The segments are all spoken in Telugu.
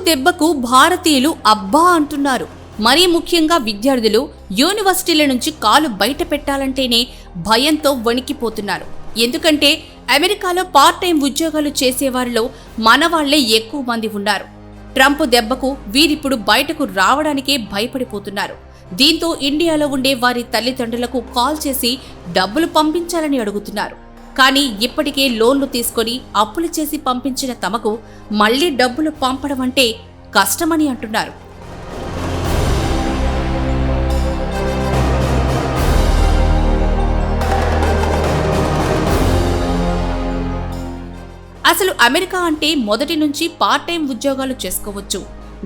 దెబ్బకు భారతీయులు అబ్బా అంటున్నారు. మరీ ముఖ్యంగా విద్యార్థులు యూనివర్సిటీల నుంచి కాలు బయట పెట్టాలంటేనే భయంతో వణికిపోతున్నారు. ఎందుకంటే అమెరికాలో పార్ట్ టైం ఉద్యోగాలు చేసేవారిలో మనవాళ్లే ఎక్కువ మంది ఉన్నారు. ట్రంప్ దెబ్బకు వీరిప్పుడు బయటకు రావడానికే భయపడిపోతున్నారు. దీంతో ఇండియాలో ఉండే వారి తల్లిదండ్రులకు కాల్ చేసి డబ్బులు పంపించాలని అడుగుతున్నారు. కానీ ఇప్పటికే లోన్లు తీసుకొని అప్పులు చేసి పంపించిన తమకు మళ్లీ డబ్బులు పంపడం అంటే కష్టమని అంటున్నారు. అసలు అమెరికా అంటే మొదటి నుంచి పార్ట్ టైం ఉద్యోగాలు చేసుకోవచ్చు,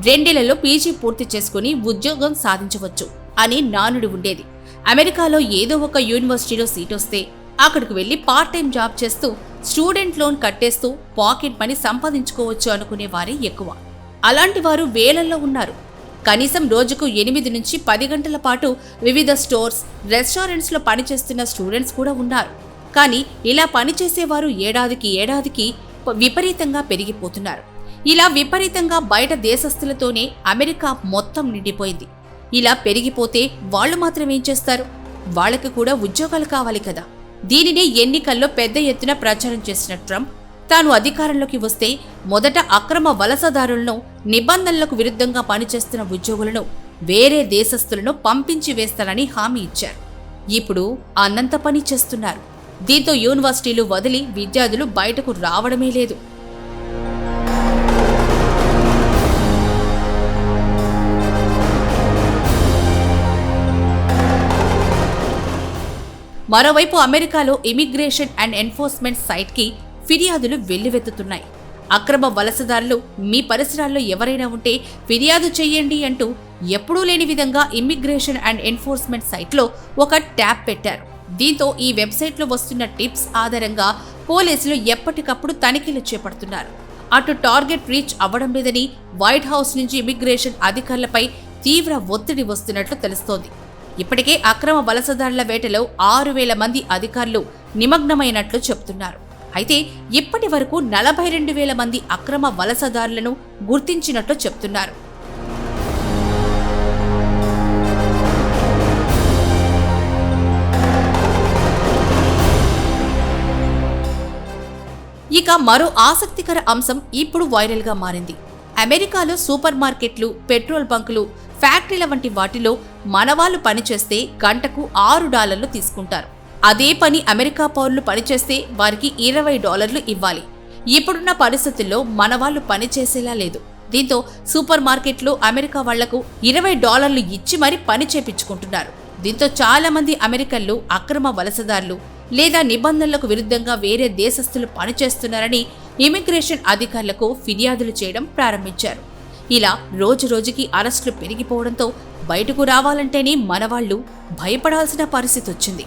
2 ఏళ్లలో పీజీ పూర్తి చేసుకుని ఉద్యోగం సాధించవచ్చు అని నానుడి ఉండేది. అమెరికాలో ఏదో ఒక యూనివర్సిటీలో సీట్ వస్తే అక్కడికి వెళ్లి పార్ట్ టైం జాబ్ చేస్తూ స్టూడెంట్ లోన్ కట్టేస్తూ పాకెట్ మనీ సంపాదించుకోవచ్చు అనుకునే వారే ఎక్కువ. అలాంటి వారు వేలల్లో ఉన్నారు. కనీసం రోజుకు 8 నుంచి 10 గంటల పాటు వివిధ స్టోర్స్, రెస్టారెంట్స్లో పనిచేస్తున్న స్టూడెంట్స్ కూడా ఉన్నారు. కానీ ఇలా పనిచేసేవారు ఏడాదికి విపరీతంగా పెరిగిపోతున్నారు. ఇలా విపరీతంగా బయట దేశస్తులతోనే అమెరికా మొత్తం నిండిపోయింది. ఇలా పెరిగిపోతే వాళ్ళు మాత్రం ఏం చేస్తారు? వాళ్ళకి కూడా ఉద్యోగాలు కావాలి కదా. దీనినే ఎన్నికల్లో పెద్ద ఎత్తున ప్రచారం చేసిన ట్రంప్ తాను అధికారంలోకి వస్తే మొదట అక్రమ వలసదారులను, నిబంధనలకు విరుద్ధంగా పనిచేస్తున్న ఉద్యోగులను, వేరే దేశస్తులను పంపించి వేస్తానని హామీ ఇచ్చారు. ఇప్పుడు అన్నంత పని చేస్తున్నారు. దీంతో యూనివర్సిటీలు వదిలి విద్యార్థులు బయటకు రావడమే లేదు. మరోవైపు అమెరికాలో ఇమిగ్రేషన్ అండ్ ఎన్ఫోర్స్మెంట్ సైట్కి ఫిర్యాదులు వెల్లువెత్తుతున్నాయి. అక్రమ వలసదారులు మీ పరిసరాల్లో ఎవరైనా ఉంటే ఫిర్యాదు చేయండి అంటూ ఎప్పుడూ లేని విధంగా ఇమిగ్రేషన్ అండ్ ఎన్ఫోర్స్మెంట్ సైట్లో ఒక ట్యాబ్ పెట్టారు. దీంతో ఈ వెబ్సైట్లో వస్తున్న టిప్స్ ఆధారంగా పోలీసులు ఎప్పటికప్పుడు తనిఖీలు చేపడుతున్నారు. అటు టార్గెట్ రీచ్ అవ్వడం లేదని వైట్ హౌస్ నుంచి ఇమిగ్రేషన్ అధికారులపై తీవ్ర ఒత్తిడి వస్తున్నట్లు తెలుస్తోంది. ఇప్పటికే అక్రమ వలసదారుల వేటలో 6,000 మంది అధికారులు నిమగ్నమైనట్లు చెబుతున్నారు. అయితే ఇప్పటి వరకు 42,000 మంది అక్రమ వలసదారులను గుర్తించినట్లు చెబుతున్నారు. ఇక మరో ఆసక్తికర అంశం ఇప్పుడు వైరల్గా మారింది. అమెరికాలో సూపర్ మార్కెట్లు, పెట్రోల్ బంకులు, ఫ్యాక్టరీల వంటి వాటిలో మనవాళ్లు పనిచేస్తే గంటకు $6 తీసుకుంటారు. అదే పని అమెరికా పౌరులు పనిచేస్తే వారికి $20 ఇవ్వాలి. ఇప్పుడున్న పరిస్థితుల్లో మనవాళ్లు పనిచేసేలా లేదు. దీంతో సూపర్ మార్కెట్లు అమెరికా వాళ్లకు $20 ఇచ్చి మరీ పని చేపించుకుంటున్నారు. దీంతో చాలా మంది అమెరికన్లు అక్రమ వలసదారులు లేదా నిబంధనలకు విరుద్ధంగా వేరే దేశస్తులు పనిచేస్తున్నారని ఇమిగ్రేషన్ అధికారులకు ఫిర్యాదులు చేయడం ప్రారంభించారు. ఇలా రోజురోజుకి అరెస్టులు పెరిగిపోవడంతో బయటకు రావాలంటేనే మనవాళ్లు భయపడాల్సిన పరిస్థితి వచ్చింది.